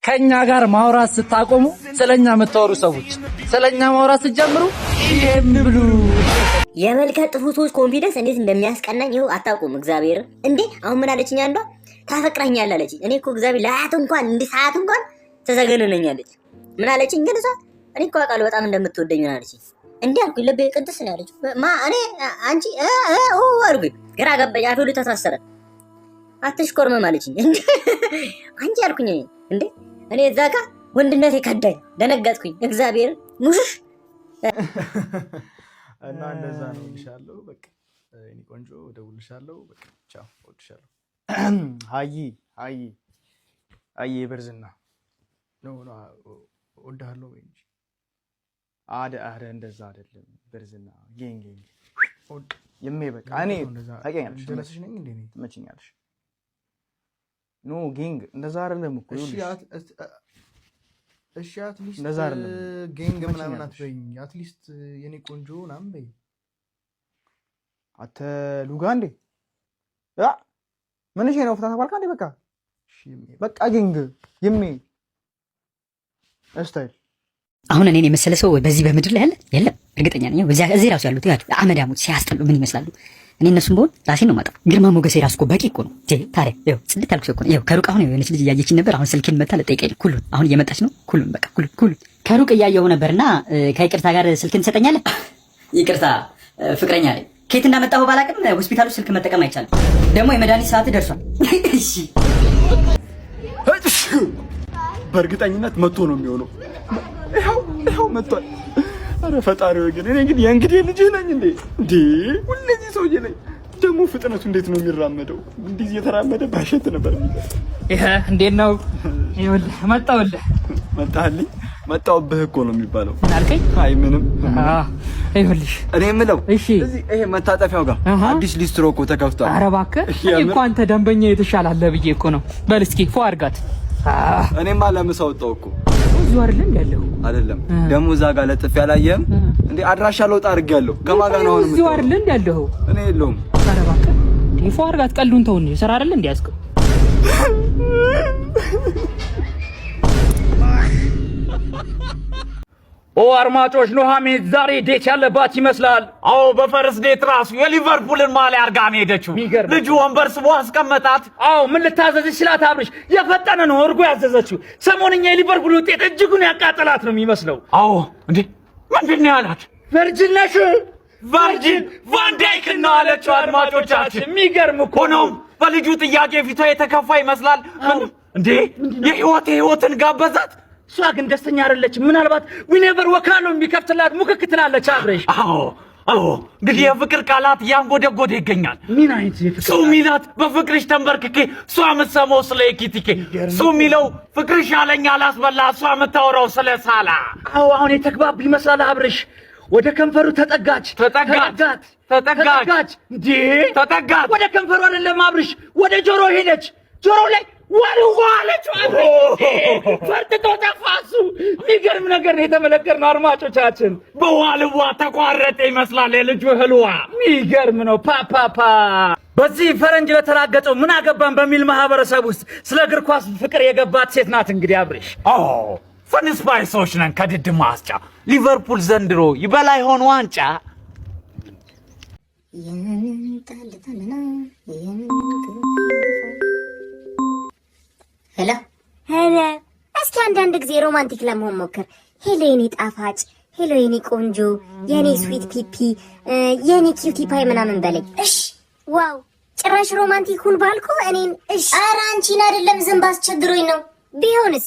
ከኛ ጋር ማውራት ስታቆሙ ስለኛ የምታወሩ ሰዎች ስለኛ ማውራት ስትጀምሩ ይሄም ብሉ። የመልከ ጥፉ ሰዎች ኮንፊደንስ እንዴት እንደሚያስቀናኝ ይኸው አታውቁም። እግዚአብሔር እንዴ አሁን ምን አለችኝ? አንዷ ታፈቅራኛለህ አለችኝ። እኔ እኮ እግዚአብሔር ለአያት እንኳን እንደ ሰዓት እንኳን ተዘገነነኛለች። ምን አለችኝ? ግን እሷ እኔ እኮ አውቃለሁ በጣም እንደምትወደኝ ምን አለችኝ? እንዴ አልኩኝ። ልቤ ቅድስ ነው ያለችው። እኔ አንቺ አልኩኝ። ግራ ገባኝ። አፍ ሁሉ ተሳሰረ። አትሽኮርመም አለችኝ። አንቺ አልኩኝ። እንዴ እኔ እዛ ጋር ወንድነቴ ከዳኝ፣ ደነገጥኩኝ። እግዚአብሔር ሙሽ እና እንደዛ ነው ልሻለሁ። በቃ እኔ ቆንጆ ደውልሻለሁ። በቃ ቻው፣ ወድሻለሁ። አይ በርዝና ነው ወድሃለሁ ወይ እንጂ አረ እንደዛ አይደለም። በርዝና ጌንግ የሜ በቃ እኔ ታውቂኛለሽ፣ ደረስሽ ነኝ እንዴ ነኝ ትመችኛለሽ። ኖ ጌንግ እንደዛ አይደለም እኮ እሺ አትሊስት እንደዛ አይደለም ጌንግ ምናምን አትበይኝ። አትሊስት የኔ ቆንጆ ምናምን በይ። አተ ሉጋ እንዴ ምን እሺ ነው ፍታታ ባልካ እንዴ በቃ እሺ በቃ ጌንግ የሜ ስታይል። አሁን እኔን የመሰለ ሰው በዚህ በምድር ላይ አለ የለም? እርግጠኛ ነኝ። እዚህ ራሱ ያሉት አመዳሙት ሲያስጠሉ ምን ይመስላሉ? እኔ እነሱም በሆን ራሴን ነው ማጣው። ግርማ ሞገሴ ራሱ እኮ በቂ እኮ ነው። ታዲያ ይኸው ጽድት ያልኩ ሰው እኮ ነው። ይኸው ከሩቅ አሁን የሆነች ልጅ እያየችኝ ነበር። አሁን ስልኬን መታ ለጠይቀኝ ኩሉን አሁን እየመጣች ነው። ኩሉን በቃ ኩሉን ከሩቅ እያየሁ ነበርና ከይቅርታ ጋር ስልክን ትሰጠኛለህ? ይቅርታ ፍቅረኛ ላይ ከየት እንዳመጣሁ ባላቅም ሆስፒታሉ ስልክ መጠቀም አይቻልም። ደግሞ የመድኃኒት ሰዓት ደርሷል። እሺ በእርግጠኝነት መጥቶ ነው የሚሆነው። ይኸው መጥቷል። አረ ፈጣሪው ግን እኔ እንግዲህ የእንግዲህ ልጅ ነኝ እንዴ ሁለዚህ ሰውዬ ነኝ። ደግሞ ፍጥነቱ እንዴት ነው የሚራመደው? እንዲህ እየተራመደ ባሸት ነበር የሚለው። ይሄ እንዴት ነው? ይኸውልህ መጣህልኝ። መጣሁብህ እኮ ነው የሚባለው። ምን አልከኝ? አይ ምንም። ይኸውልሽ እኔ የምለው እዚህ ይሄ መታጠፊያው ጋር አዲስ ሊስትሮ እኮ ተከፍቷል። ኧረ እባክህ እኮ አንተ ደንበኛ የተሻላለ ብዬ እኮ ነው። በል እስኪ ፎ አድርጋት። እኔማ ለምሳ ወጣሁ እኮ እዚሁ አይደለም ያለው አይደለም ደግሞ እዛ ጋር ለጥፍ ያላየህም እንዴ? አድራሻ ለውጥ አድርጌያለሁ። ከማን ጋር ነው አሁን? እዚሁ አይደለም ያለው እኔ የለውም። ኧረ እባክህ ፎ አድርጋት። ቀልዱን ተው እንጂ ስራ አይደል እንዴ ያዝከው? አድማጮች ኑሃሚን ዛሬ ዴት ያለባት ይመስላል። አዎ በፈርስ ዴት ራሱ የሊቨርፑልን ማሊያ አርጋ ነው ሄደችው። ልጁ ወንበር ስቦ አስቀመጣት። አዎ ምን ልታዘዝ ይችላል? አብርሽ የፈጠነ ነው እርጎ ያዘዘችው። ሰሞንኛ የሊቨርፑል ውጤት እጅጉን ያቃጠላት ነው የሚመስለው። አዎ እንዴ ምንድን ነው ያላት? ቨርጂን ነሽ? ቨርጂን ቫን ዳይክ ነው አለችው። አድማጮቻችን የሚገርም እኮ ነው። በልጁ ጥያቄ ፊቷ የተከፋ ይመስላል። እንዴ የህይወትን ጋበዛት። እሷ ግን ደስተኛ አይደለችም። ምናልባት ዊኔቨር ወካሎ የሚከፍትላት ሙክክ ትላለች። አብረሽ አዎ እንግዲህ የፍቅር ቃላት ያንጎደጎደ ይገኛል። ምን አይነት የፍቅር ሰው ሚላት በፍቅርሽ ተንበርክኬ እሷ የምትሰማው ስለ ኤኪቲኬ፣ ሰው ሚለው ፍቅርሽ ያለኛ ላስበላ እሷ የምታወራው ስለ ሳላ። አዎ አሁን የተግባቡ ይመስላል። አብረሽ ወደ ከንፈሩ ተጠጋች እንዴ ተጠጋች። ወደ ከንፈሩ አይደለም አብረሽ ወደ ጆሮ ሄደች። ጆሮ ላይ ዋለች። ፈርጥጦ ጠፋሱ። የሚገርም ነገር ነው የተመለከትነው አድማጮቻችን። በዋልዋ ተቋረጠ ይመስላል የልጁ ህልዋ። የሚገርም ነው። ፓፓፓ በዚህ ፈረንጅ በተራገጠው ምን አገባን በሚል ማህበረሰብ ውስጥ ስለ እግር ኳስ ፍቅር የገባት ሴት ናት። እንግዲህ አብሬሽ ፈን ስፓይሶች ነን ከድድ ማስጫ። ሊቨርፑል ዘንድሮ ይበላ ይሆን ዋንጫ? ሄሎ እስኪ አንዳንድ ጊዜ ሮማንቲክ ለመሆን ሞክር። ሄሎ የኔ ጣፋጭ፣ ሄሎ የኔ ቆንጆ፣ የኔ ስዊት ፒፒ፣ የኔ ኪዩቲ ፓይ ምናምን በለኝ። እሺ ዋው ጭራሽ ሮማንቲክ ሁን ባልኩ እኔን። እሺ ኧረ አንቺን አይደለም ዝንብ አስቸግሮኝ ነው። ቢሆንስ?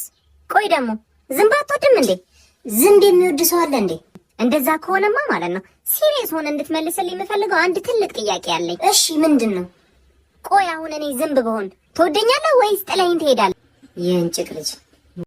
ቆይ ደግሞ ዝንብ አትወድም እንዴ? ዝንብ የሚወድ ሰው አለ እንዴ? እንደዛ ከሆነማ ማለት ነው ሲሪየስ ሆነ እንድትመልስልኝ የምፈልገው አንድ ትልቅ ጥያቄ አለኝ። እሺ ምንድን ነው? ቆይ አሁን እኔ ዝንብ ብሆን ትወደኛለህ ወይስ ጥለኸኝ ትሄዳለህ? የእንጭቅ ልጅ